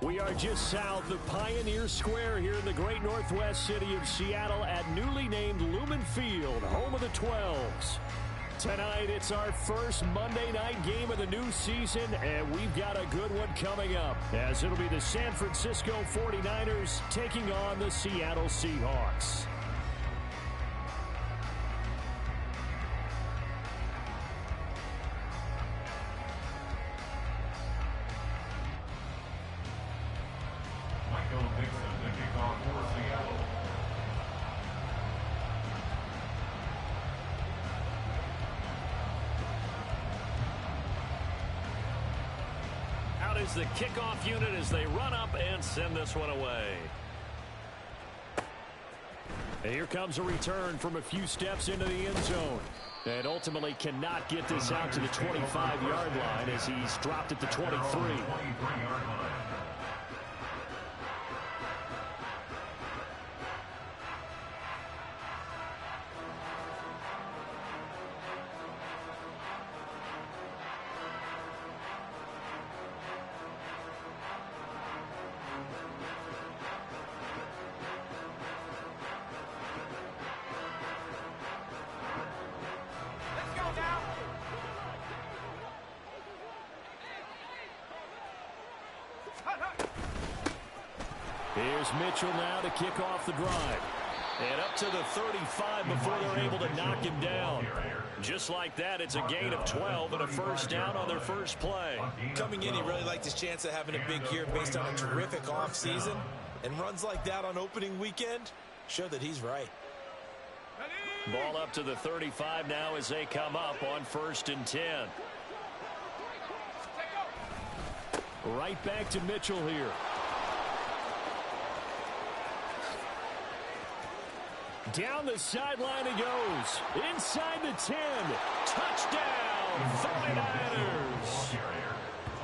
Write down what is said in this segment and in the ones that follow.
We are just south of Pioneer Square here in the great northwest city of Seattle at newly named Lumen Field, home of the 12s. Tonight, it's our first Monday night game of the new season, and we've got a good one coming up, as it'll be the San Francisco 49ers taking on the Seattle Seahawks. The kickoff unit as they run up and send this one away. And here comes a return from a few steps into the end zone. And ultimately cannot get this out to the 25-yard line as he's dropped at the 23. Here's Mitchell now to kick off the drive. And up to the 35 before they're able to knock him down. Just like that, it's a gain of 12 and a first down on their first play. Coming in, he really liked his chance of having a big year based on a terrific offseason. And runs like that on opening weekend show that he's right. Ball up to the 35 now as they come up on 1st and 10. Right back to Mitchell here. Down the sideline he goes. Inside the 10. Touchdown, 49ers.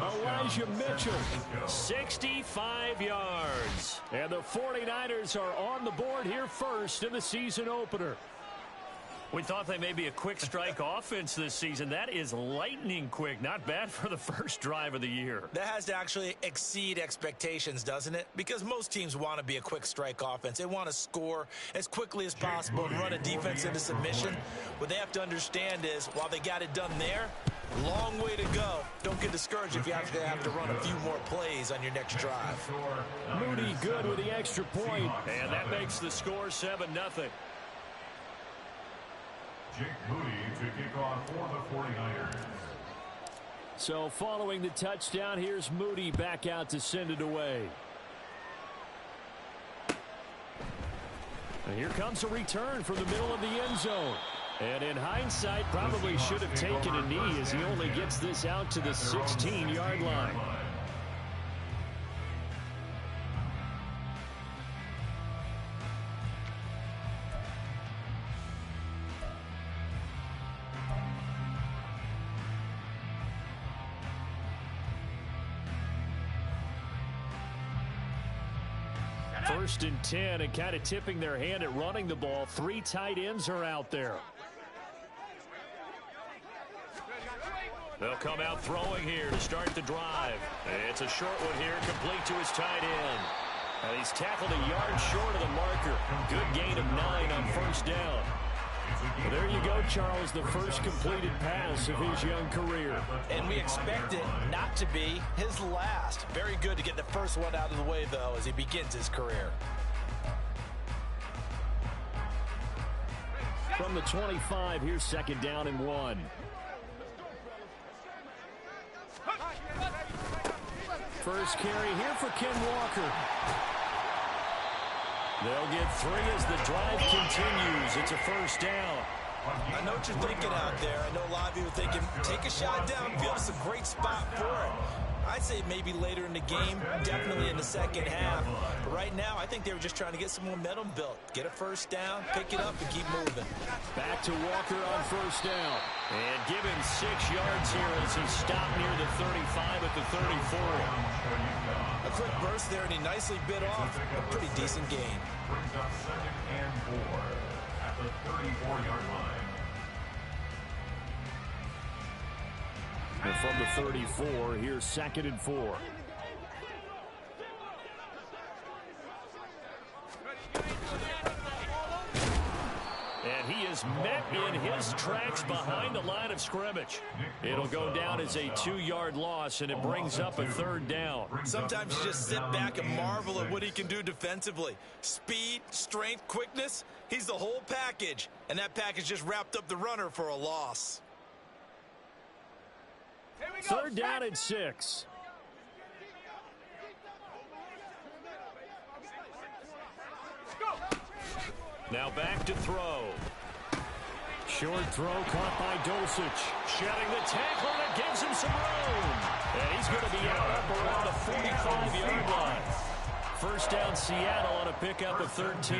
Elijah Mitchell, 65 yards. And the 49ers are on the board here first in the season opener. We thought they may be a quick strike offense this season. That is lightning quick. Not bad for the first drive of the year. That has to actually exceed expectations, doesn't it? Because most teams want to be a quick strike offense. They want to score as quickly as possible and run a defense into submission. What they have to understand is, while they got it done there, long way to go. Don't get discouraged if you have to run a few more plays on your next drive. Moody good with the extra point. And that makes the score 7-0. Jake Moody to kick off for the 49ers. So following the touchdown, here's Moody back out to send it away. And here comes a return from the middle of the end zone. And in hindsight, probably should have taken a knee as he only gets this out to the 16-yard line. First and 10, and kind of tipping their hand at running the ball. 3 tight ends are out there. They'll come out throwing here to start the drive. It's a short one here, complete to his tight end. And he's tackled a yard short of the marker. Good gain of 9 on first down. Well, there you go, Charles, the first completed pass of his young career. And we expect it not to be his last. Very good to get the first one out of the way, though, as he begins his career. From the 25, here's 2nd down and 1. First carry here for Ken Walker. They'll get 3 as the drive continues. It's a first down. I know what you're thinking out there. I know a lot of you are thinking, take a shot downfield. It's a great spot for it. I'd say maybe later in the game, definitely in the second half. But right now, I think they were just trying to get some momentum built. Get a first down, pick it up, and keep moving. Back to Walker on first down. And give him 6 yards here as he stopped near the 35 at the 34. A quick burst there, and he nicely bit off a pretty decent gain. Brings up 2nd and 4 at the 34-yard line. And from the 34, here's 2nd and 4. is met in his tracks behind the line of scrimmage. It'll go down as a 2-yard loss, and it brings up a 3rd down. Sometimes you just sit back and marvel at what he can do defensively. Speed, strength, quickness, he's the whole package. And that package just wrapped up the runner for a loss. 3rd down and 6. Now back to throw. Short throw caught by Dulcich. Shedding the tackle, and it gives him some room. And he's going to be out up around the 45-yard line. 1st down Seattle on a pickup of 13.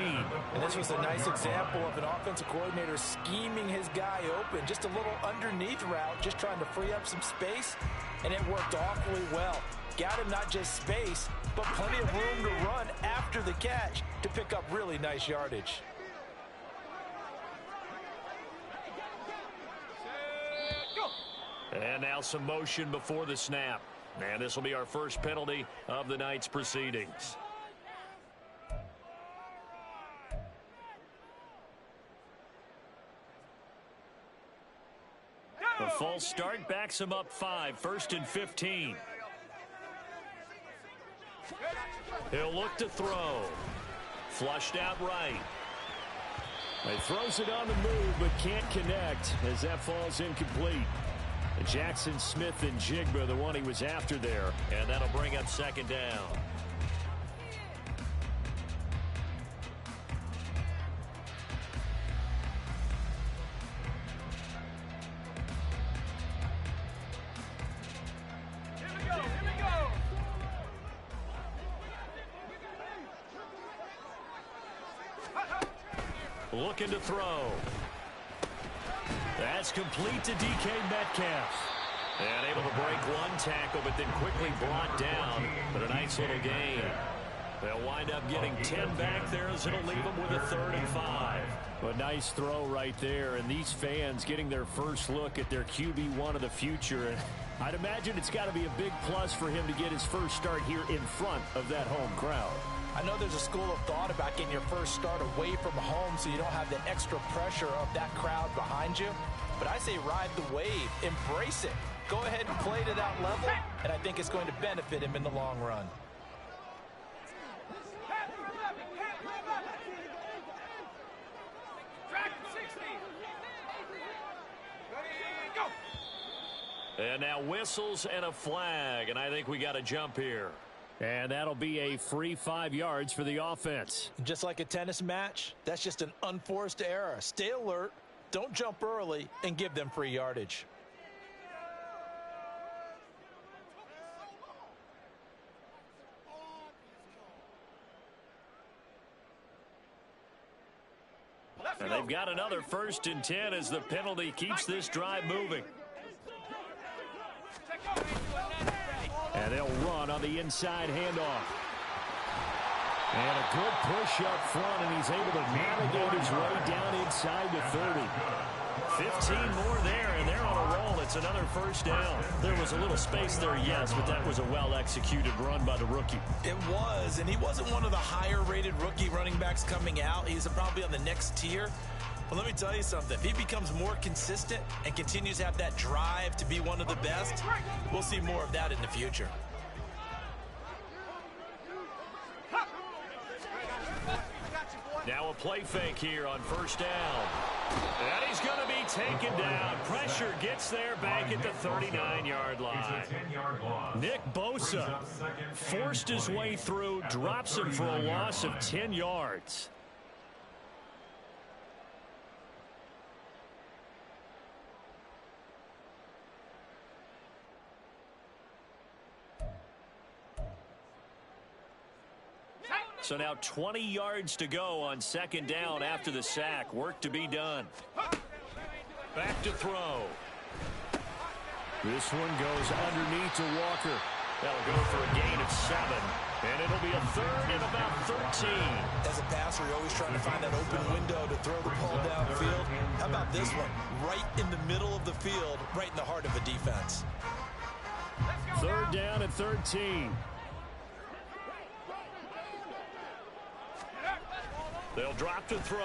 And this was a nice example of an offensive coordinator scheming his guy open. Just a little underneath route, just trying to free up some space, and it worked awfully well. Got him not just space, but plenty of room to run after the catch to pick up really nice yardage. And now some motion before the snap. And this will be our first penalty of the night's proceedings. The false start backs him up 5, 1st and 15. He'll look to throw. Flushed out right. He throws it on the move, but can't connect as that falls incomplete. Jackson Smith and Jigba, the one he was after there. And that'll bring up 2nd down. Looking to throw. That's complete to DK Metcalf. And able to break one tackle, but then quickly brought down. But a nice little gain. They'll wind up getting 10 back there as it'll leave them with a 3rd and 5. A nice throw right there. And these fans getting their first look at their QB1 of the future. And I'd imagine it's got to be a big plus for him to get his first start here in front of that home crowd. I know there's a school of thought about getting your first start away from home so you don't have the extra pressure of that crowd behind you. But I say ride the wave. Embrace it. Go ahead and play to that level, and I think it's going to benefit him in the long run. And now whistles and a flag, and I think we got a jump here. And that'll be a free 5 yards for the offense. Just like a tennis match, that's just an unforced error. Stay alert, don't jump early, and give them free yardage. And they've got another 1st and 10 as the penalty keeps this drive moving. And they'll run on the inside handoff. And a good push up front, and he's able to navigate his way down inside the 30. 15 more there, and they're on a roll. It's another 1st down. There was a little space there, yes, but that was a well-executed run by the rookie. It was, and he wasn't one of the higher-rated rookie running backs coming out. He's probably on the next tier. But let me tell you something. If he becomes more consistent and continues to have that drive to be one of the best, we'll see more of that in the future. Now a play fake here on 1st down. And he's going to be taken down. Pressure gets there back at the 39-yard line. Nick Bosa forced his way through, drops him for a loss of 10 yards. So now 20 yards to go on 2nd down after the sack. Work to be done. Back to throw. This one goes underneath to Walker. That'll go for a gain of 7. And it'll be a 3rd and about 13. As a passer, you're always trying to find that open window to throw the ball downfield. How about this one? Right in the middle of the field, right in the heart of a defense. 3rd down and 13. They'll drop to throw.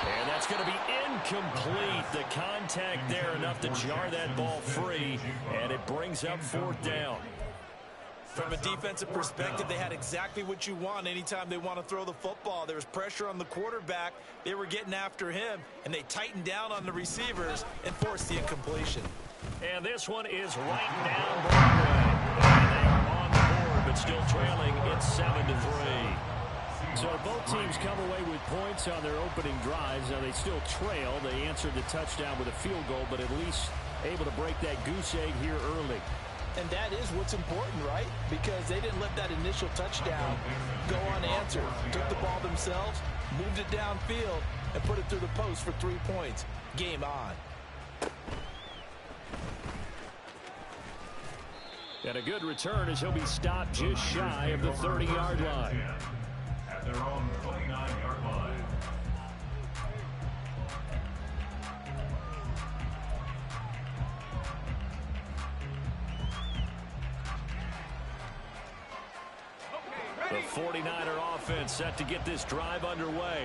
And that's going to be incomplete. The contact there enough to jar that ball free, and it brings up 4th down. From a defensive perspective, they had exactly what you want anytime they want to throw the football. There was pressure on the quarterback. They were getting after him, and they tightened down on the receivers and forced the incompletion. And this one is right down Broadway. And they are on the board, but still trailing. It's 7-3. So both teams come away with points on their opening drives. Now they still trail. They answered the touchdown with a field goal, but at least able to break that goose egg here early. And that is what's important, right? Because they didn't let that initial touchdown go unanswered. Took the ball themselves, moved it downfield, and put it through the post for 3 points. Game on. And a good return as he'll be stopped just shy of the 30-yard line. At their own 29-yard line. The 49er offense set to get this drive underway.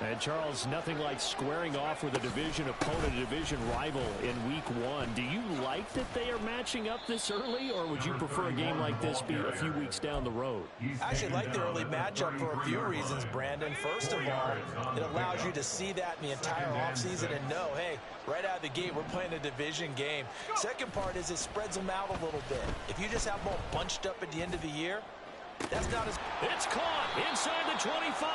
And, Charles, nothing like squaring off with a division opponent, a division rival in Week 1. Do you like that they are matching up this early, or would you prefer a game like this be a few weeks down the road? I actually like the early matchup for a few reasons, Brandon. First of all, it allows you to see that in the entire offseason and know, hey, right out of the gate, we're playing a division game. Second part is it spreads them out a little bit. If you just have them all bunched up at the end of the year, that's not as... It's caught inside the 25.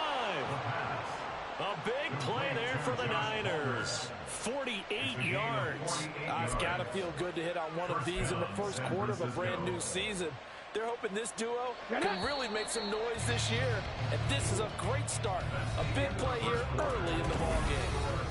A big play there for the Niners. 48 yards. It's got to feel good to hit on one of these in the first quarter of a brand new season. They're hoping this duo can really make some noise this year. And this is a great start. A big play here early in the ballgame.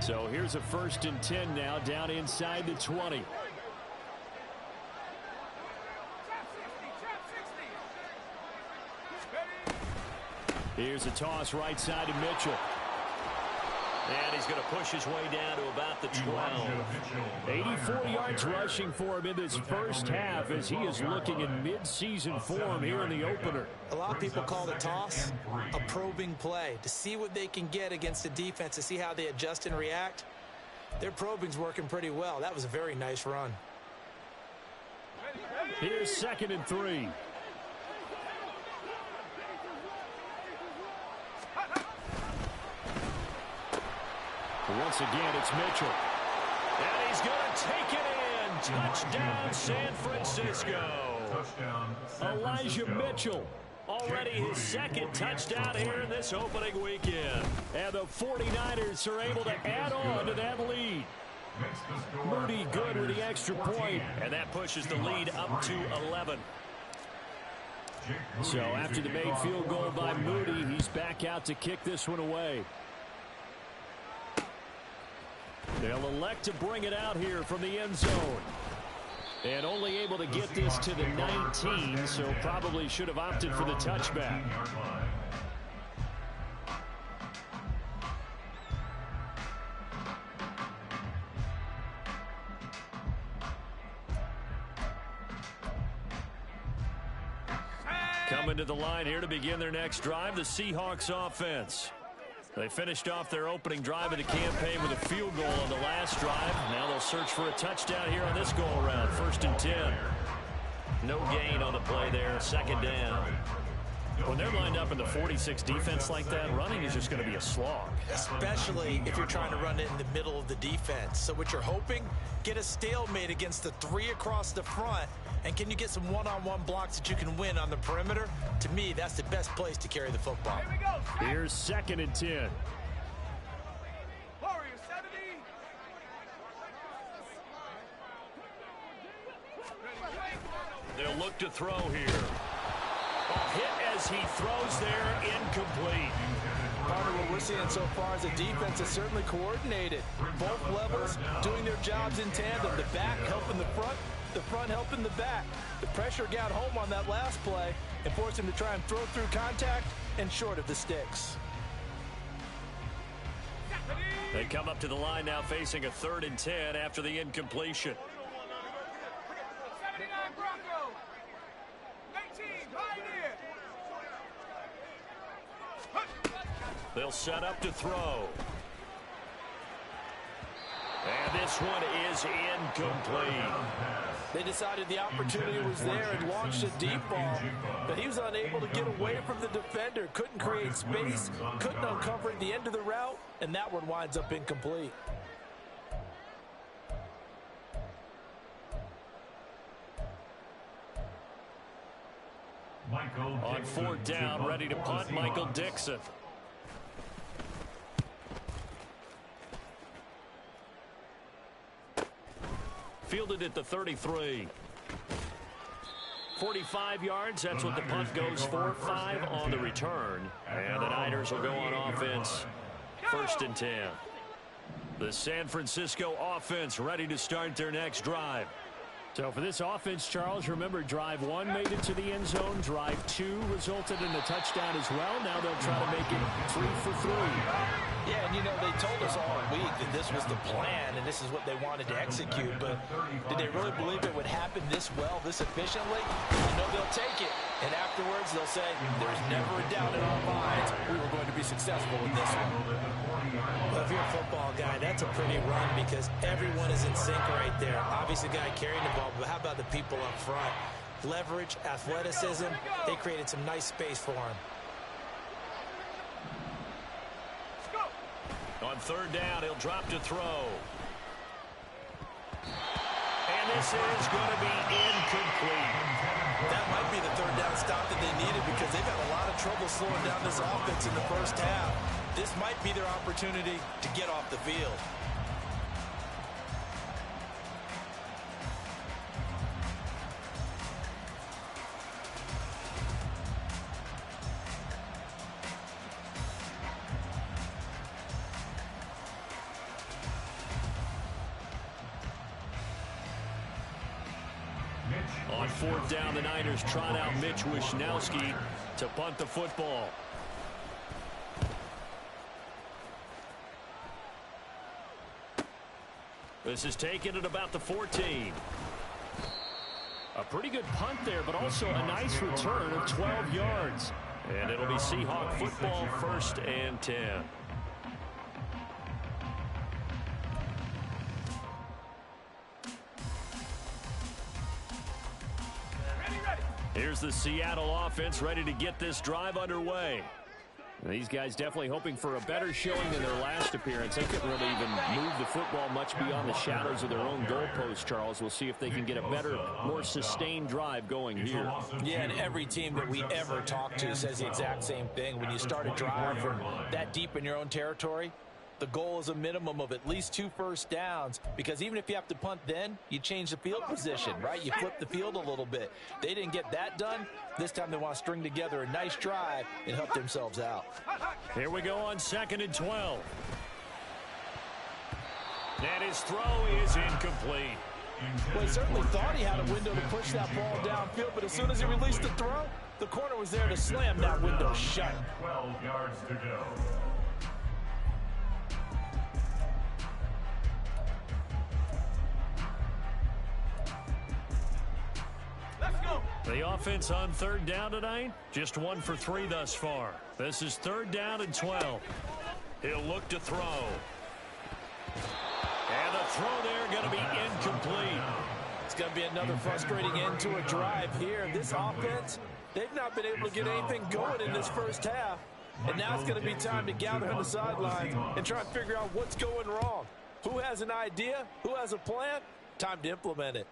So here's a 1st and 10 now, down inside the 20. Here's a toss right side to Mitchell. And he's going to push his way down to about the 12. 84 yards rushing for him in this first half as he is looking in mid-season form here in the opener. A lot of people call the toss a probing play to see what they can get against the defense, to see how they adjust and react. Their probing's working pretty well. That was a very nice run. Here's 2nd and 3. Once again, it's Mitchell. And he's going to take it in. Touchdown, San Francisco. Touchdown. Elijah Mitchell. Already his 2nd touchdown here in this opening weekend. And the 49ers are able to add on to that lead. Moody good with the extra point. And that pushes the lead up to 11. So after the made field goal by Moody, he's back out to kick this one away. They'll elect to bring it out here from the end zone. And only able to get this to the 19, so probably should have opted for the touchback. Coming to the line here to begin their next drive, the Seahawks offense. They finished off their opening drive of the campaign with a field goal on the last drive. Now they'll search for a touchdown here on this go-around. 1st and 10. No gain on the play there. 2nd down. When they're lined up in the 46 defense like that, running is just going to be a slog. Especially if you're trying to run it in the middle of the defense. So what you're hoping, get a stalemate against the 3 across the front. And can you get some one-on-one blocks that you can win on the perimeter? To me, that's the best place to carry the football. Here's 2nd and 10. They'll look to throw here. A hit as he throws there, incomplete. Part of what we're seeing so far is the defense is certainly coordinated. Both levels doing their jobs in tandem. The back helping the front helping the back. The pressure got home on that last play, and force him to try and throw through contact and short of the sticks. They come up to the line now facing a 3rd and 10 after the incompletion. 79 Bronco. 19 Pioneer. They'll set up to throw. And this one is incomplete. They decided the opportunity was there and launched a deep ball, but he was unable to get away from the defender, couldn't create space, couldn't uncover at the end of the route, and that one winds up incomplete. On 4th down, ready to punt, Michael Dixon. Fielded at the 33. 45 yards, that's what the punt goes for. 5 on the return. And the Niners will go on offense. 1st and 10. The San Francisco offense ready to start their next drive. So for this offense, Charles, remember, drive 1 made it to the end zone. Drive 2 resulted in a touchdown as well. Now they'll try to make it 3 for 3. Yeah, and you know, they told us all week that this was the plan and this is what they wanted to execute, but did they really believe it would happen this well, this efficiently? I know they'll take it, and afterwards they'll say, there's never a doubt in our minds we were going to be successful with this one. Well, if you're a football guy, that's a pretty run because everyone is in sync right there. Obviously, the guy carrying the ball, but how about the people up front? Leverage, athleticism, they created some nice space for him. On 3rd down, he'll drop to throw. And this is going to be incomplete. That might be the 3rd down stop that they needed because they've had a lot of trouble slowing down this offense in the first half. This might be their opportunity to get off the field. On 4th down, the Niners trot out Mitch Wishnowsky to punt the football. This is taken at about the 14. A pretty good punt there, but also a nice return of 12 yards. And it'll be Seahawk football, 1st and 10. Here's the Seattle offense ready to get this drive underway. These guys definitely hoping for a better showing than their last appearance. They couldn't really even move the football much beyond the shadows of their own goalpost, Charles. We'll see if they can get a better, more sustained drive going here. Yeah, and every team that we ever talk to says the exact same thing. When you start a drive from that deep in your own territory, the goal is a minimum of at least 2 first downs, because even if you have to punt then, you change the field position, right? You flip the field a little bit. They didn't get that done. This time they want to string together a nice drive and help themselves out. Here we go on 2nd and 12. And his throw is incomplete. Well, he certainly thought he had a window to push that ball downfield, but as soon as he released the throw, the corner was there to slam that window shut. 12 yards to go. The offense on 3rd down tonight, just 1 for 3 thus far. This is 3rd down and 12. He'll look to throw. And the throw there going to be incomplete. It's going to be another frustrating end to a drive here. This offense, they've not been able to get anything going in this first half. And now it's going to be time to gather on the sidelines and try and figure out what's going wrong. Who has an idea? Who has a plan? Time to implement it.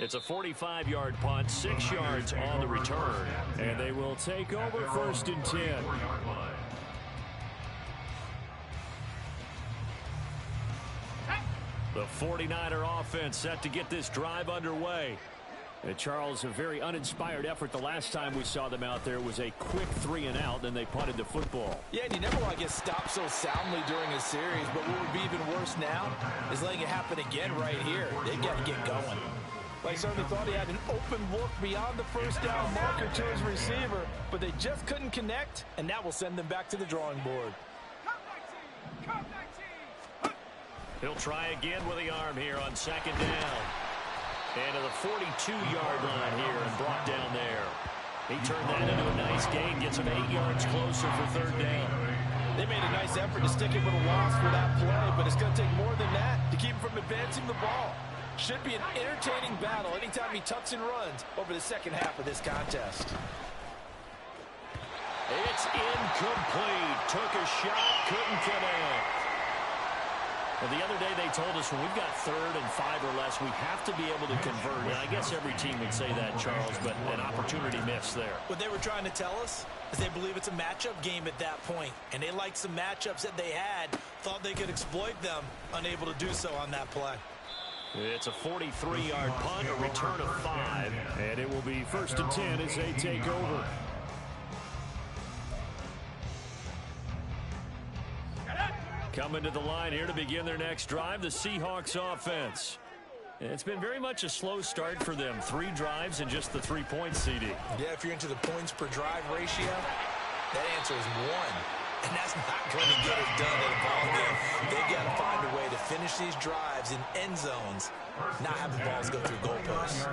It's a 45-yard punt, 6 yards on the return. And they will take over 1st and 10. The 49er offense set to get this drive underway. And Charles, a very uninspired effort. The last time we saw them out there was a quick 3 and out, then they punted the football. Yeah, and you never want to get stopped so soundly during a series, but what would be even worse now is letting it happen again right here. They've got to get going. Well, he certainly thought he had an open look beyond the first down marker to his receiver, but they just couldn't connect, and that will send them back to the drawing board. He'll try again with the arm here on second down. And to the 42-yard line here and brought down there. He turned that into a nice gain, gets him 8 yards closer for third down. They made a nice effort to stick it with a loss for that play, but it's going to take more than that to keep him from advancing the ball. Should be an entertaining battle anytime he tucks and runs over the second half of this contest. It's incomplete. Took a shot, couldn't connect. Well, the other day they told us when we've got 3rd and 5 or less, we have to be able to convert. And I guess every team would say that, Charles, but an opportunity missed there. What they were trying to tell us is they believe it's a matchup game at that point, and they liked some matchups that they had, thought they could exploit them, unable to do so on that play. It's a 43-yard punt, a return of 5. And it will be 1st and 10 as they take over. Coming to the line here to begin their next drive, the Seahawks offense. It's been very much a slow start for them. 3 drives and just the 3 points, CD. Yeah, if you're into the points per drive ratio, that answer is 1. And that's not going to get it done in a ball game. They've got to find a way to finish these drives in end zones, not have the balls go through goalposts.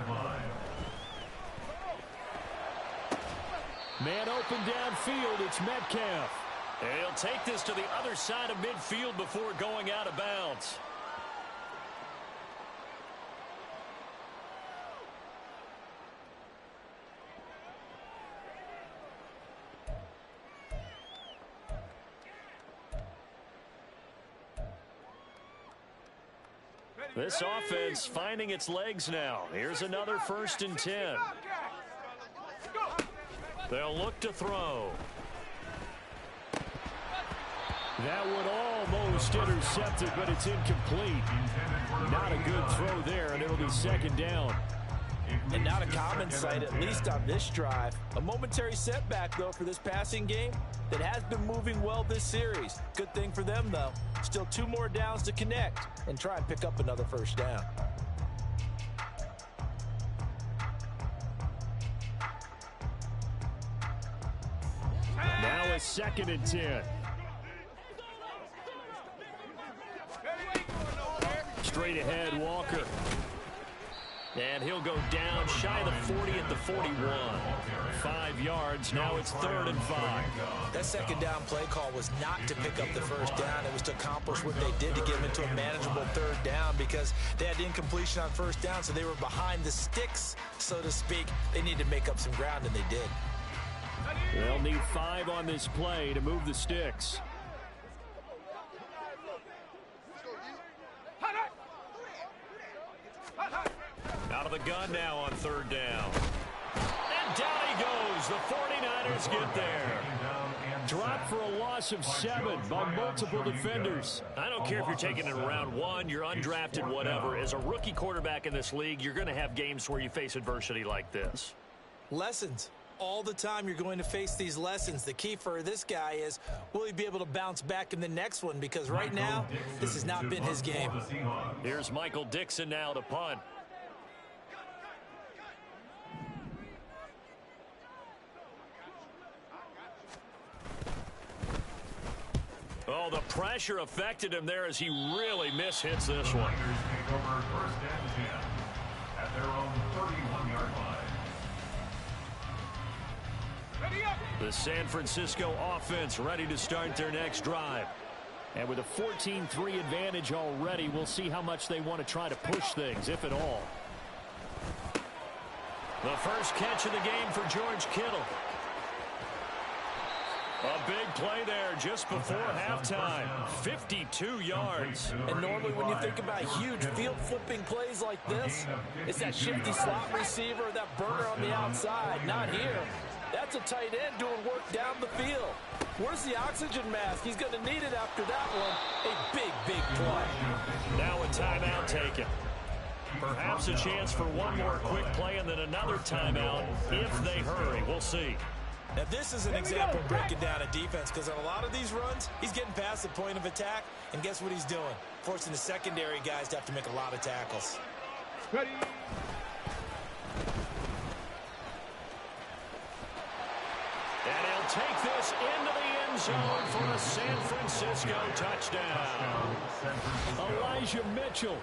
Man open downfield, it's Metcalf. And he'll take this to the other side of midfield before going out of bounds. This offense finding its legs now. Here's another 1st and 10. They'll look to throw. That would almost intercept it, but it's incomplete. Not a good throw there, and it'll be 2nd down. And not a common sight, at least on this drive. A momentary setback, though, for this passing game that has been moving well this series. Good thing for them, though. Still 2 more downs to connect and try and pick up another 1st down. Now a 2nd and 10. Straight ahead, Walker. And he'll go down shy of the 40 at the 41. 5 yards. Now it's 3rd and 5. That 2nd down play call was not to pick up the 1st down. It was to accomplish what they did to get them into a manageable 3rd down because they had incompletion on 1st down, so they were behind the sticks, so to speak. They needed to make up some ground, and they did. They'll need 5 on this play to move the sticks. Out of the gun now on 3rd down. And down he goes. The 49ers get there. Drop for a loss of 7 by multiple defenders. I don't care if you're taking it in round 1, you're undrafted, whatever. As a rookie quarterback in this league, you're going to have games where you face adversity like this. Lessons. All the time you're going to face these lessons. The key for this guy is, will he be able to bounce back in the next one? Because right now, this has not been his game. Here's Michael Dixon now to punt. Oh, the pressure affected him there as he really mishits this one. At their own 31-yard line. The San Francisco offense ready to start their next drive. And with a 14-3 advantage already, we'll see how much they want to try to push things, if at all. The first catch of the game for George Kittle. A big play there just before halftime. 52 yards. And normally when you think about huge field-flipping plays like this, it's that shifty slot receiver, that burner on the outside. Not here. That's a tight end doing work down the field. Where's the oxygen mask? He's going to need it after that one. A big, big play. Now a timeout taken. Perhaps a chance for one more quick play and then another timeout if they hurry. We'll see. Now, this is an example of breaking down a defense because on a lot of these runs, he's getting past the point of attack, and guess what he's doing? Forcing the secondary guys to have to make a lot of tackles. Ready. will take this into the end zone for a San Francisco touchdown. Elijah Mitchell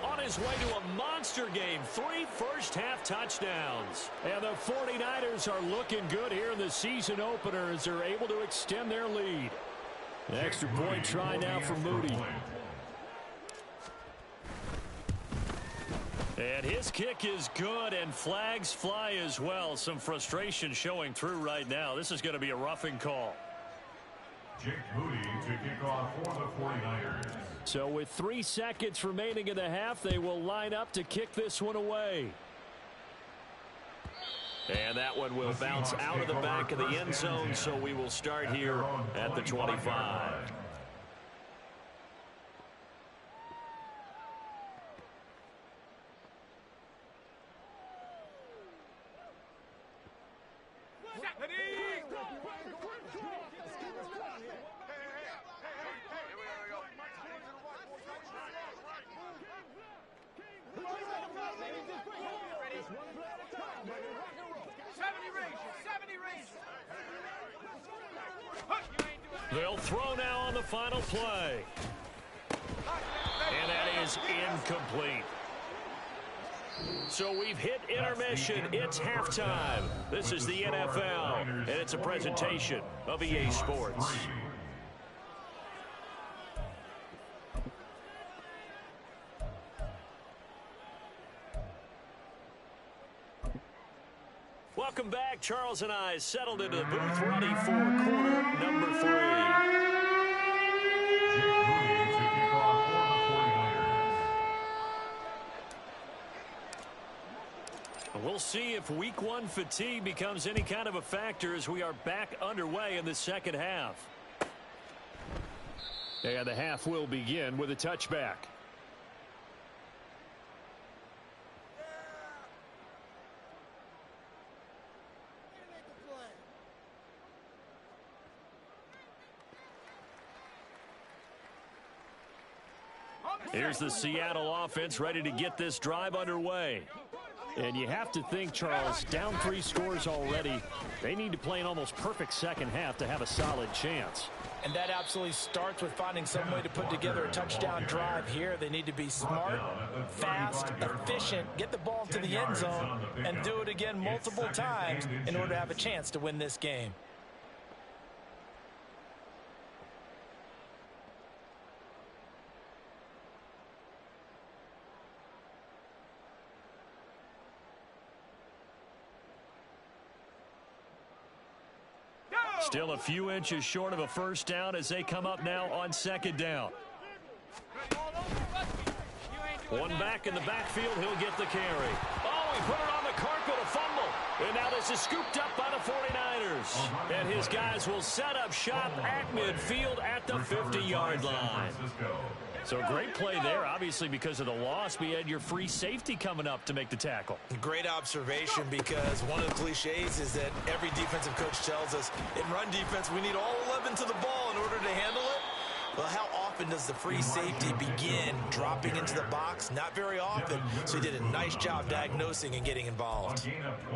on his way to a monster game. 3 first-half touchdowns. And the 49ers are looking good here in the season opener as they're able to extend their lead. Extra point try now for Moody. And his kick is good, and flags fly as well. Some frustration showing through right now. This is going to be a roughing call. Jake Moody to kick off for the 49ers. So with 3 seconds remaining in the half, they will line up to kick this one away. And that one will bounce out of the back of the end zone, so we will start here at the 25. They'll throw now on the final play. And that is incomplete. So we've hit intermission. It's halftime. This is the NFL, and it's a presentation of EA Sports. Welcome back. Charles and I settled into the booth, ready for quarter number 3. Jake Moody to kick off for the 49ers. We'll see if week 1 fatigue becomes any kind of a factor as we are back underway in the second half. And the half will begin with a touchback. Here's the Seattle offense ready to get this drive underway. And you have to think, Charles, down 3 scores already. They need to play an almost perfect second half to have a solid chance. And that absolutely starts with finding some way to put together a touchdown drive here. They need to be smart, fast, efficient, get the ball to the end zone, and do it again multiple times in order to have a chance to win this game. Still a few inches short of a first down as they come up now on second down. One back in the backfield, he'll get the carry. Oh, he put it on the carpet, a fumble. And now this is scooped up by the 49ers. And his guys will set up shop at midfield at the 50-yard line. So great play there, obviously because of the loss. We had your free safety coming up to make the tackle. Great observation, because one of the cliches is that every defensive coach tells us in run defense we need all 11 to the ball in order to handle it. Well, how often does the free safety begin dropping into the box? Not very often. So he did a nice job diagnosing and getting involved.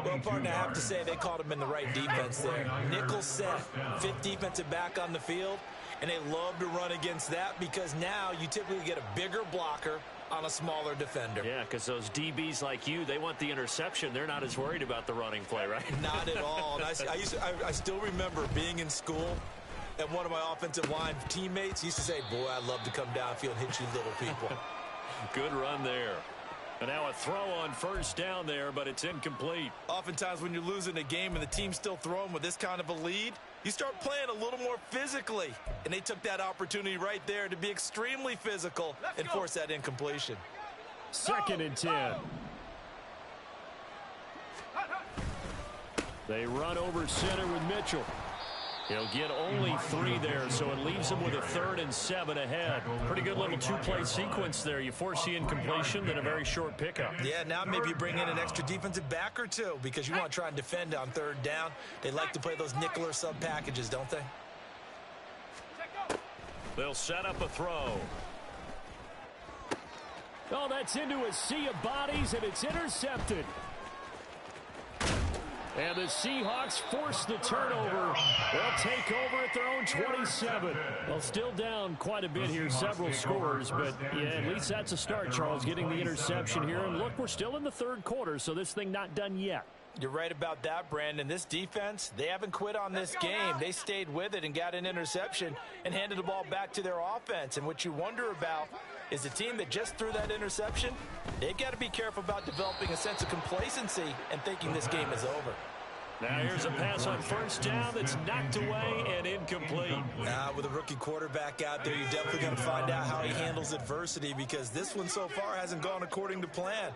Well, partner, I have to say they called him in the right defense there. Nickel set, 5th defensive back on the field. And they love to run against that because now you typically get a bigger blocker on a smaller defender. Yeah, because those DBs like you, they want the interception. They're not as worried about the running play, right? Not at all. And I still remember being in school, and one of my offensive line teammates used to say, boy, I'd love to come downfield and hit you little people. Good run there. And now a throw on first down there, but it's incomplete. Oftentimes when you're losing a game and the team's still throwing with this kind of a lead, you start playing a little more physically. And they took that opportunity right there to be extremely physical and force that incompletion. 2nd and 10. They run over center with Mitchell. He'll get only 3 there, so it leaves him with a 3rd and 7 ahead. Pretty good little 2-play sequence there. You force the incompletion, then a very short pickup. Yeah, now maybe you bring in an extra defensive back or 2 because you want to try and defend on 3rd down. They like to play those nickel or sub packages, don't they? They'll set up a throw. Oh, that's into a sea of bodies, and it's intercepted. And the Seahawks force the turnover. They'll take over at their own 27. Well, still down quite a bit here, several scores, but yeah, at least that's a start, Charles, getting the interception here. And look, we're still in the third quarter, so this thing not done yet. You're right about that, Brandon. This defense, they haven't quit on this game. They stayed with it and got an interception and handed the ball back to their offense. And what you wonder about is the team that just threw that interception, they've got to be careful about developing a sense of complacency and thinking this game is over. Now here's a pass on first down that's knocked away and incomplete. With a rookie quarterback out there, you're definitely going to find out how he handles adversity, because this one so far hasn't gone according to plan.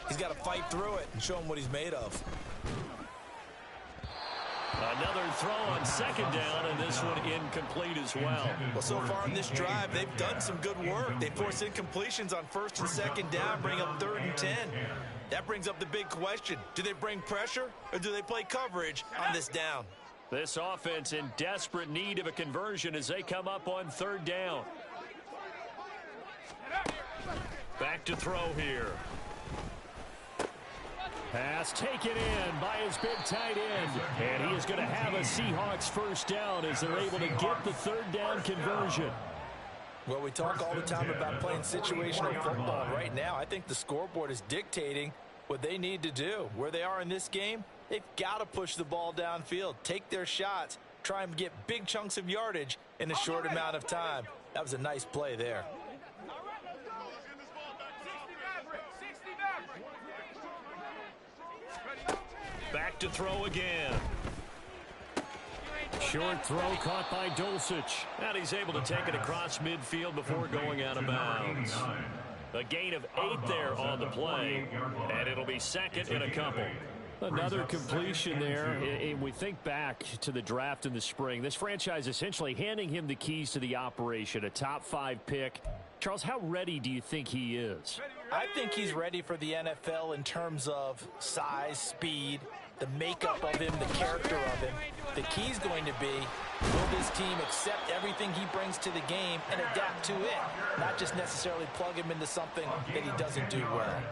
He's got to fight through it and show him what he's made of. Another throw on second down, and this one incomplete as well. Well, so far in this drive, they've done some good work. They forced incompletions on first and second down, bring up 3rd and 10. That brings up the big question. Do they bring pressure, or do they play coverage on this down? This offense in desperate need of a conversion as they come up on 3rd down. Back to throw here. Pass taken in by his big tight end. And he is going to have a Seahawks first down as they're able to get the 3rd down conversion. Well, we talk all the time about playing situational football. Right now, I think the scoreboard is dictating what they need to do. Where they are in this game, they've got to push the ball downfield, take their shots, try and get big chunks of yardage in a short amount of time. That was a nice play there. Back to throw again. Short throw caught by Dulcich. And he's able to take it across midfield before going out of bounds. A gain of 8 there on the play. And it'll be second and a couple. Another completion there. And we think back to the draft in the spring. This franchise essentially handing him the keys to the operation. A top 5 pick. Charles, how ready do you think he is? I think he's ready for the NFL in terms of size, speed, the makeup of him, the character of him. The key's going to be, will this team accept everything he brings to the game and adapt to it, not just necessarily plug him into something that he doesn't do well.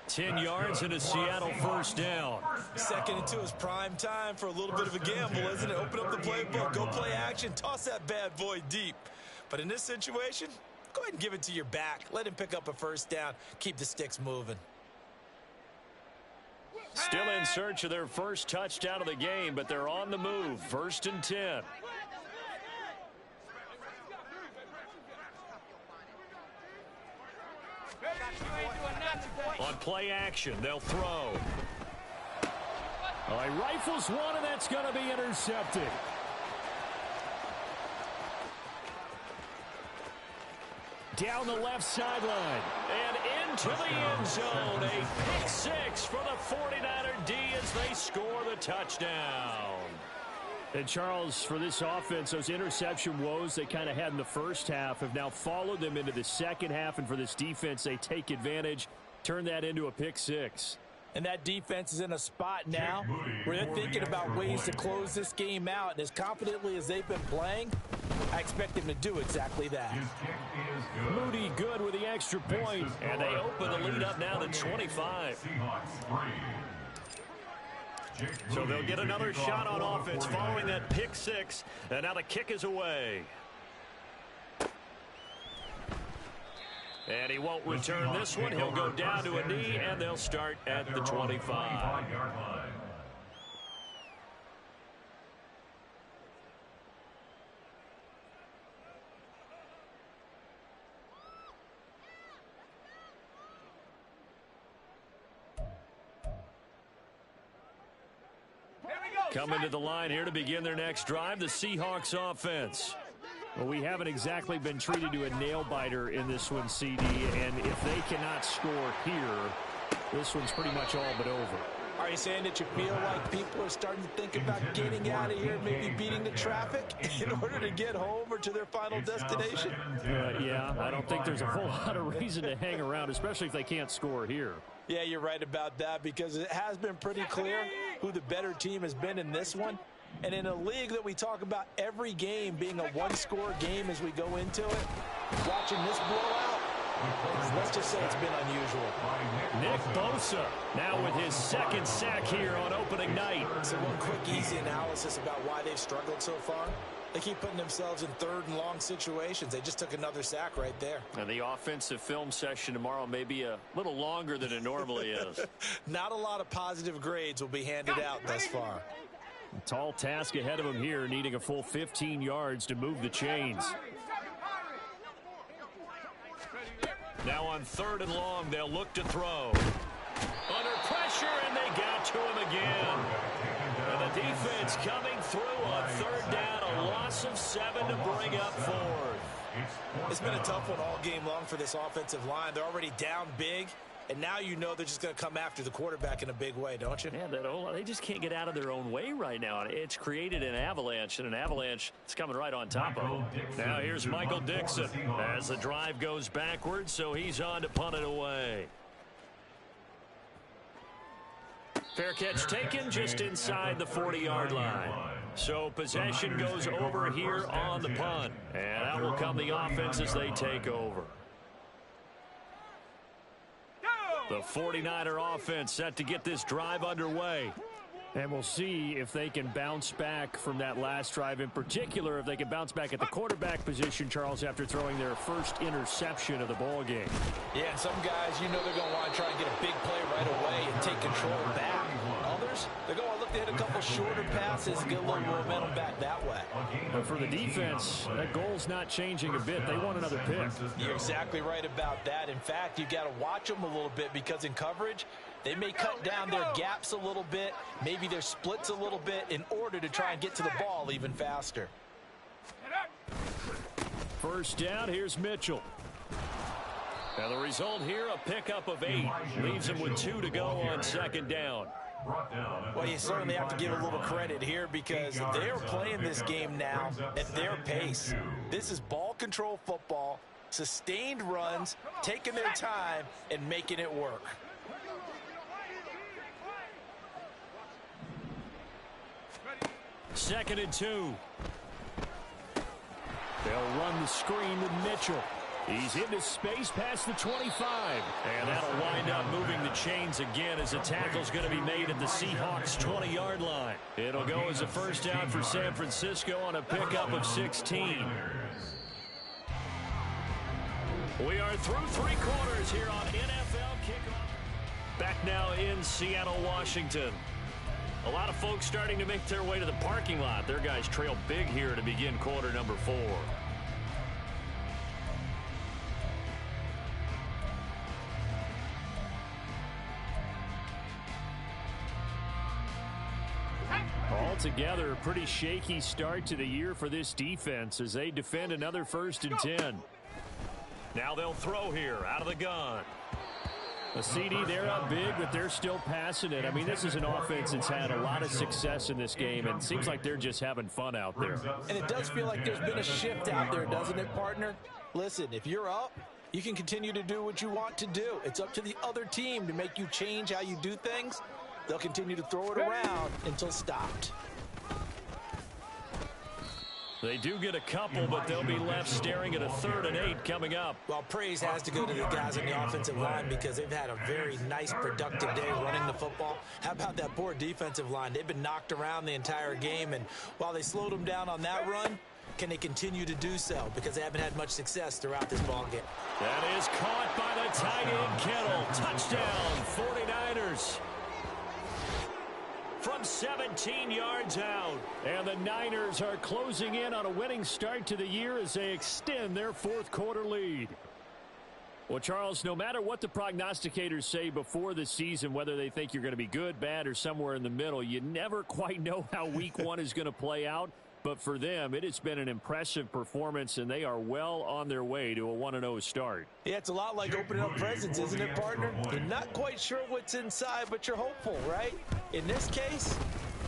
10 yards and a Seattle first down. Second and 2 is prime time for a little bit of a gamble, isn't it? Open up the playbook, go play action, toss that bad boy deep. But in this situation, go ahead and give it to your back. Let him pick up a first down. Keep the sticks moving. Still in search of their first touchdown of the game, but they're on the move. 1st and 10. On play action, they'll throw. He rifles one, and that's going to be intercepted. Down the left sideline and into the end zone. A pick 6 for the 49er D as they score the touchdown. And Charles, for this offense, those interception woes they kind of had in the first half have now followed them into the second half. And for this defense, they take advantage, turn that into a pick 6. And that defense is in a spot now where they're thinking about ways to close this game out. And as confidently as they've been playing, I expect them to do exactly that. Moody good with the extra point, and they open the lead up now to 25. So they'll get another shot on offense following that pick 6, and now the kick is away. And he won't return this one. He'll go down to a knee, and they'll start at the 25. Coming to the line here to begin their next drive, the Seahawks offense. Well, we haven't exactly been treated to a nail-biter in this one, CD, and if they cannot score here, this one's pretty much all but over. Are you saying that you feel like people are starting to think about getting out of here, maybe beating the traffic in order to get home or to their final destination? Yeah, I don't think there's a whole lot of reason to hang around, especially if they can't score here. Yeah, you're right about that, because it has been pretty clear who the better team has been in this one. And in a league that we talk about every game being a one-score game as we go into it, watching this blowout, Let's just say it's been unusual. Nick Bosa now with his second sack here on opening night. So one quick, easy analysis about why they've struggled so far. They keep putting themselves in third and long situations. They just took another sack right there. And the offensive film session tomorrow may be a little longer than it normally is. Not a lot of positive grades will be handed out thus far. A tall task ahead of him here, needing a full 15 yards to move the chains. Now on 3rd and long, they'll look to throw. Under pressure, and they got to him again. And the defense coming through on 3rd down, a loss of 7 to bring up 4th. It's been a tough one all game long for this offensive line. They're already down big, and now you know they're just going to come after the quarterback in a big way, don't you? Yeah, they just can't get out of their own way right now. It's created an avalanche, and an avalanche is coming right on top of them. Now here's Michael Dixon as the drive goes backwards, so he's on to punt it away. Fair catch taken just inside the 40-yard line. So possession goes over here on the punt. And out will come the offense as they take over. The 49er offense set to get this drive underway. And we'll see if they can bounce back from that last drive, in particular if they can bounce back at the quarterback position, Charles, after throwing their first interception of the ball game. Yeah, some guys, you know they're going to want to try and get a big play right away and take control back. Others, they're going to look to hit a couple shorter passes and get a little momentum back that way. But for the defense, that goal's not changing a bit. They want another pick. You're exactly right about that. In fact, you've got to watch them a little bit because in coverage, they may cut down their gaps a little bit, maybe their splits a little bit in order to try and get to the ball even faster. First down, here's Mitchell. And the result here, a pickup of 8. Leaves him with 2 to go on 2nd down. Well, you certainly have to give a little credit here because they're playing this game now at their pace. This is ball control football, sustained runs, taking their time, and making it work. Second and 2. They'll run the screen with Mitchell. He's into space past the 25. And that'll wind up moving the chains again as the tackle's going to be made at the Seahawks' 20-yard line. It'll go as a first down for San Francisco on a pickup of 16. We are through 3 quarters here on NFL Kickoff. Back now in Seattle, Washington. A lot of folks starting to make their way to the parking lot. Their guys trail big here to begin quarter number 4. Altogether, a pretty shaky start to the year for this defense as they defend another 1st and 10. Now they'll throw here out of the gun. A CD, they're up big, but they're still passing it. I mean, this is an offense that's had a lot of success in this game, and it seems like they're just having fun out there. And it does feel like there's been a shift out there, doesn't it, partner? Listen, if you're up, you can continue to do what you want to do. It's up to the other team to make you change how you do things. They'll continue to throw it around until stopped. They do get a couple, but they'll be left staring at a 3rd and 8 coming up. Well, praise has to go to the guys on the offensive line because they've had a very nice, productive day running the football. How about that poor defensive line? They've been knocked around the entire game, and while they slowed them down on that run, can they continue to do so? Because they haven't had much success throughout this ball game. That is caught by the tight end, Kittle. Touchdown, 49ers. From 17 yards out. And the Niners are closing in on a winning start to the year as they extend their 4th quarter lead. Well, Charles, no matter what the prognosticators say before the season, whether they think you're going to be good, bad, or somewhere in the middle, you never quite know how week 1 is going to play out. But for them, it has been an impressive performance, and they are well on their way to a 1-0 start. Yeah, it's a lot like opening up presents, isn't it, partner? You're not quite sure what's inside, but you're hopeful, right? In this case,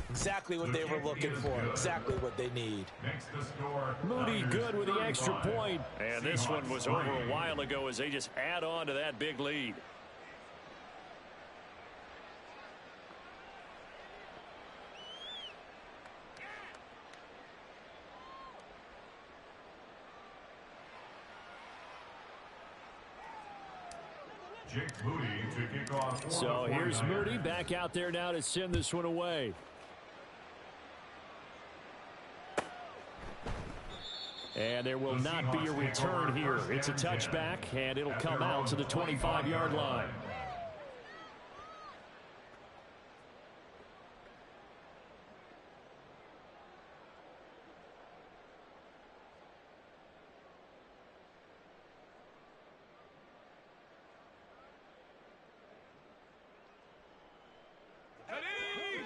exactly what they were looking for, exactly what they need. Moody good with the extra point. And this one was over a while ago as they just add on to that big lead. Jake Moody to kick off. So here's Moody back out there now to send this one away. And there will not be a return here. It's a touchback, and it'll come out to the 25-yard line.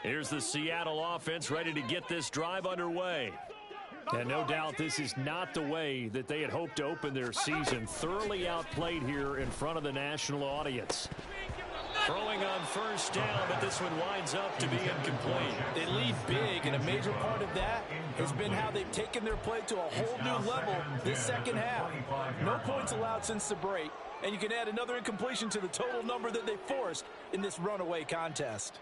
Here's the Seattle offense ready to get this drive underway. And no doubt this is not the way that they had hoped to open their season. Thoroughly outplayed here in front of the national audience. Throwing on first down, but this one winds up to be incomplete. They lead big, and a major part of that has been how they've taken their play to a whole new level this second half. No points allowed since the break, and you can add another incompletion to the total number that they forced in this runaway contest.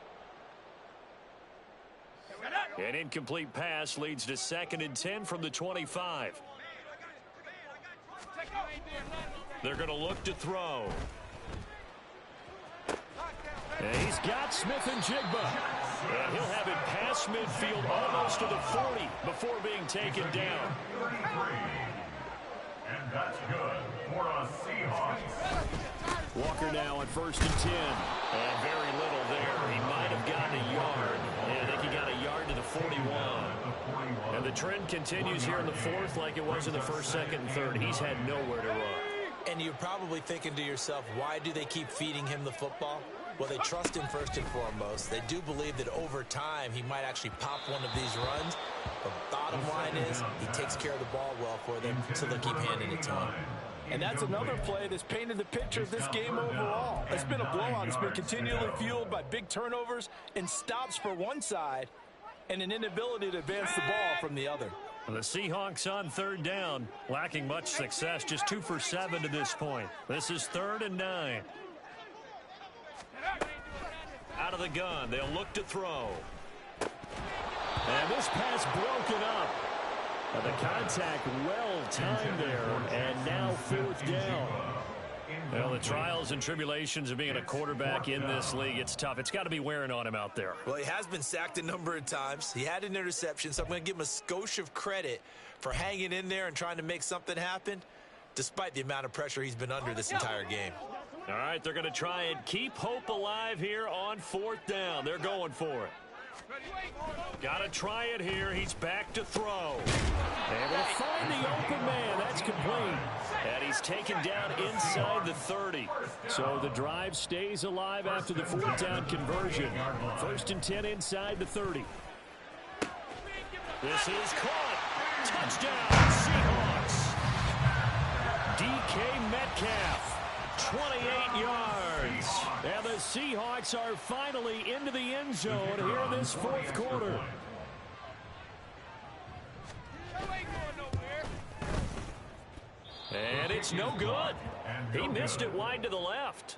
An incomplete pass leads to 2nd and 10 from the 25. They're going to look to throw. And he's got Smith and Jigba. And he'll have it past midfield almost to the 40 before being taken down. And that's good for a Seahawks. Walker now on 1st and 10. And very little there. He might have gotten a yard. And I think he got a yard to the 41. And the trend continues here in the 4th like it was in the 1st, 2nd, and 3rd. He's had nowhere to run. And you're probably thinking to yourself, why do they keep feeding him the football? Well, they trust him first and foremost. They do believe that over time he might actually pop one of these runs. But bottom line is he takes care of the ball well for them, so they'll keep handing it to him. And that's another play that's painted the picture of this game overall. It's been a blowout. It's been continually fueled by big turnovers and stops for one side and an inability to advance the ball from the other. The Seahawks on 3rd down, lacking much success, just 2 for 7 to this point. This is 3rd and 9. Out of the gun, they'll look to throw. And this pass broken up. And the contact well timed there, and now 4th down. Well, the trials and tribulations of being a quarterback in this league, it's tough. It's got to be wearing on him out there. Well, he has been sacked a number of times. He had an interception, so I'm going to give him a skosh of credit for hanging in there and trying to make something happen, despite the amount of pressure he's been under this entire game. All right, they're going to try and keep hope alive here on 4th down. They're going for it. Got to try it here. He's back to throw. Able to find the open man. That's complete. And he's taken down inside the 30. So the drive stays alive after the 4th down conversion. 1st and 10 inside the 30. This is caught. Touchdown, Seahawks. DK Metcalf. 28 yards. And the Seahawks are finally into the end zone here in this 4th quarter. And it's no good. He missed it wide to the left.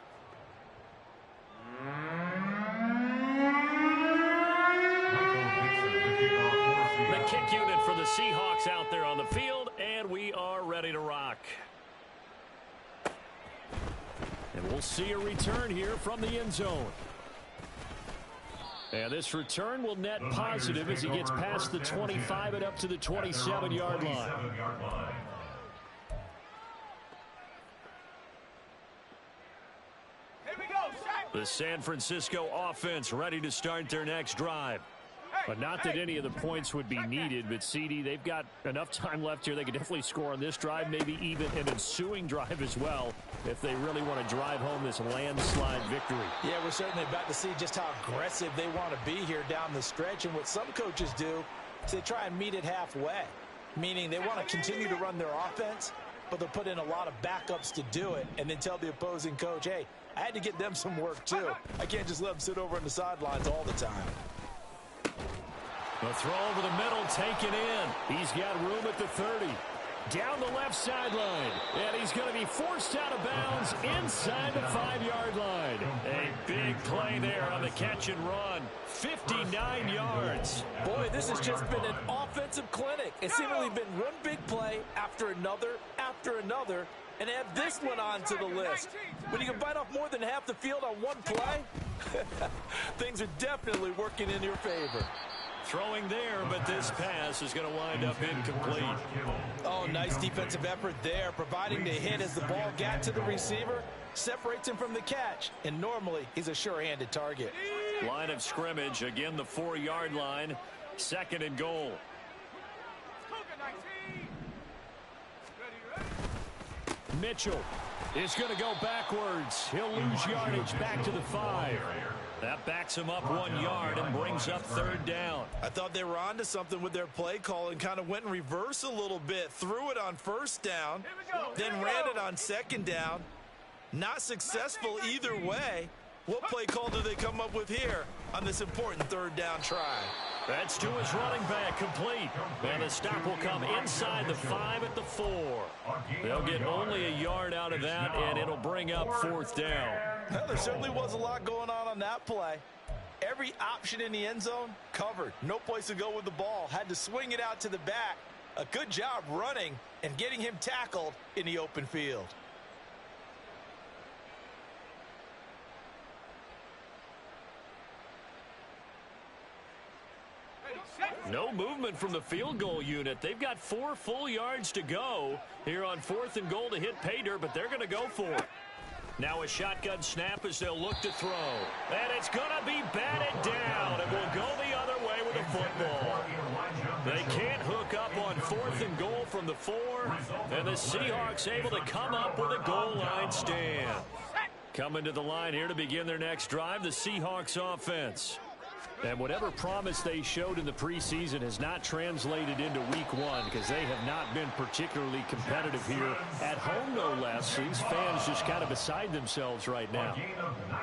The kick unit for the Seahawks out there on the field, and we are ready to rock. And we'll see a return here from the end zone. And this return will net positive as he gets past the 25 and up to the 27-yard line. The San Francisco offense ready to start their next drive. But not that any of the points would be needed, but CD, they've got enough time left here. They could definitely score on this drive, maybe even an ensuing drive as well, if they really want to drive home this landslide victory. Yeah, we're certainly about to see just how aggressive they want to be here down the stretch. And what some coaches do is they try and meet it halfway, meaning they want to continue to run their offense, but they'll put in a lot of backups to do it and then tell the opposing coach, hey, I had to get them some work too. I can't just let them sit over on the sidelines all the time. The throw over the middle, taken in. He's got room at the 30. Down the left sideline. And he's going to be forced out of bounds inside the 5-yard line. A big play there on the catch and run. 59 yards. Boy, this has just been an offensive clinic. It's seemingly been one big play after another, and add this one onto the list. When you can bite off more than half the field on one play, things are definitely working in your favor. Throwing there, but this pass is going to wind up incomplete. Oh, nice defensive effort there, providing the hit as the ball got to the receiver, separates him from the catch, and normally he's a sure-handed target. Line of scrimmage, again the 4-yard line, 2nd and goal. Mitchell is going to go backwards. He'll lose yardage back to the 5. That backs him up 1 yard and brings up 3rd down. I thought they were onto something with their play call and kind of went in reverse a little bit. Threw it on 1st down, then ran it on 2nd down. Not successful either way. What play call do they come up with here on this important 3rd down try? That's to his running back, complete. And the stop will come inside the 5 at the 4. They'll get only a yard out of that, and it'll bring up 4th down. Well, there certainly was a lot going on that play. Every option in the end zone covered. No place to go with the ball. Had to swing it out to the back. A good job running and getting him tackled in the open field. No movement from the field goal unit. They've got 4 full yards to go here on 4th and goal to hit pay dirt, but they're going to go for it. Now a shotgun snap as they'll look to throw. And it's going to be batted down. It will go the other way with the football. They can't hook up on 4th and goal from the 4. And the Seahawks able to come up with a goal line stand. Coming to the line here to begin their next drive, the Seahawks offense. And whatever promise they showed in the preseason has not translated into week 1 because they have not been particularly competitive here at home, no less. These fans just kind of beside themselves right now.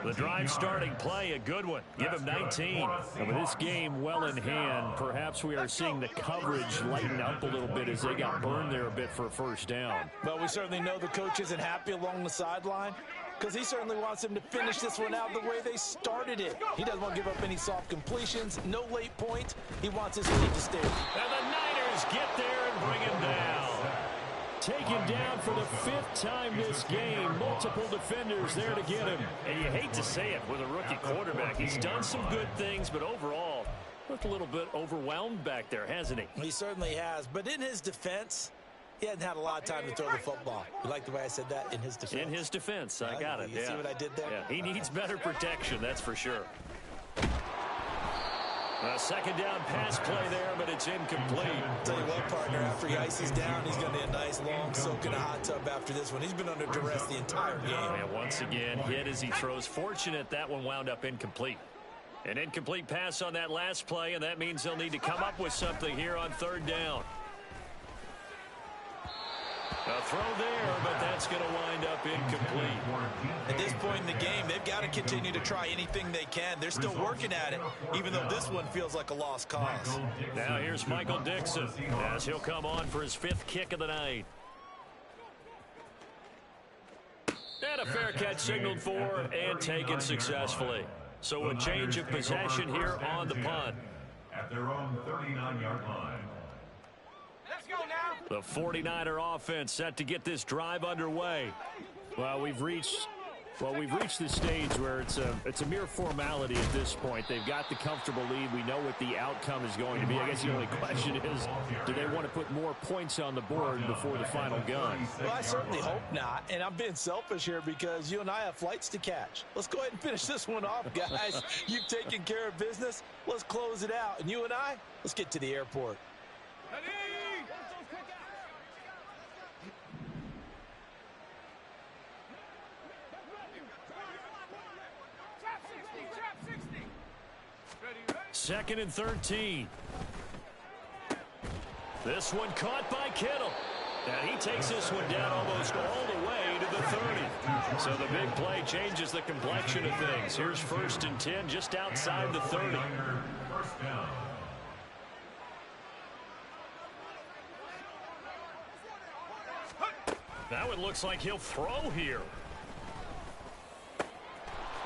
The drive starting play, a good one. Give him 19. And with this game well in hand, perhaps we are seeing the coverage lighten up a little bit as they got burned there a bit for a 1st down. But we certainly know the coach isn't happy along the sideline, because he certainly wants them to finish this one out the way they started it. He doesn't want to give up any soft completions, no late points. He wants his team to stay. And the Niners get there and bring him down. Taken down for the 5th time this game. Multiple defenders there to get him. And you hate to say it with a rookie quarterback. He's done some good things, but overall, looked a little bit overwhelmed back there, hasn't he? He certainly has. But in his defense, he hadn't had a lot of time to throw the football. You like the way I said that? In his defense? In his defense. I got it. You see what I did there? Yeah. He needs better protection, that's for sure. A 2nd down pass play there, but it's incomplete. Tell you what, partner, after he ices down, he's going to need a nice long soak in a hot tub after this one. He's been under duress the entire game. And once again, hit as he throws. Fortunate that one wound up incomplete. An incomplete pass on that last play, and that means they'll need to come up with something here on 3rd down. A throw there, but that's going to wind up incomplete. At this point in the game, they've got to continue to try anything they can. They're still working at it, even though this one feels like a lost cause. Now here's Michael Dixon as he'll come on for his 5th kick of the night. And a fair catch signaled for and taken successfully. So a change of possession here on the punt. At their own 39-yard line. Let's go now. The 49er offense set to get this drive underway. Well, we've reached the stage where it's a mere formality at this point. They've got the comfortable lead. We know what the outcome is going to be. I guess the only question is, do they want to put more points on the board before the final gun? Well, I certainly hope not, and I'm being selfish here because you and I have flights to catch. Let's go ahead and finish this one off, guys. You've taken care of business. Let's close it out, and you and I, let's get to the airport. Ready? Trap 60. Ready? 2nd and 13. This one caught by Kittle. And he takes this one down almost all the way to the 30. So the big play changes the complexion of things. Here's 1st and 10 just outside the 30. First down. Now it looks like he'll throw here.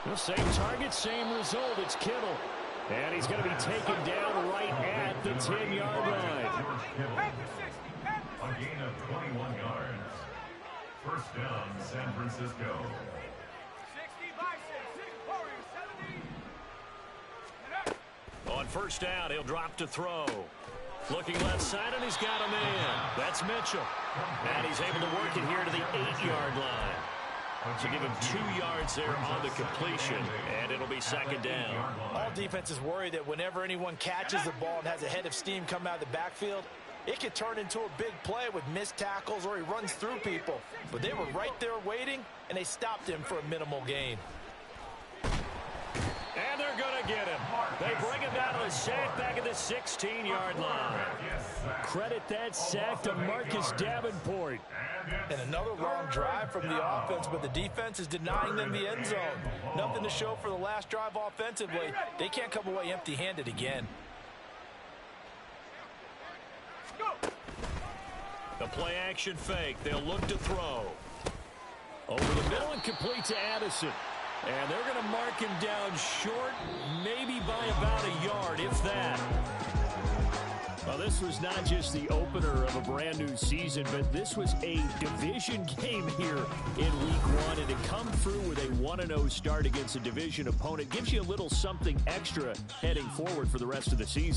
The same target, same result. It's Kittle. And he's going to be taken down right at the 10-yard line. A gain of 21 yards. First down, San Francisco. 60 by 6. Warriors 70. On first down, he'll drop to throw. Looking left side, and he's got a man. That's Mitchell. And he's able to work it here to the 8-yard line. So give him 2 yards there on the completion, and it'll be second down. All defenses worry that whenever anyone catches the ball and has a head of steam come out of the backfield, it could turn into a big play with missed tackles or he runs through people. But they were right there waiting, and they stopped him for a minimal gain. And they're going to get him. They bring him down to a sack back at the 16-yard line. Credit that sack to Marcus Davenport. And another long drive from the offense, but the defense is denying them the end zone. Nothing to show for the last drive offensively. They can't come away empty-handed again. The play-action fake. They'll look to throw. Over the middle and complete to Addison. And they're going to mark him down short, maybe by about a yard, if that. Well, this was not just the opener of a brand-new season, but this was a division game here in Week 1. And to come through with a 1-0 start against a division opponent gives you a little something extra heading forward for the rest of the season.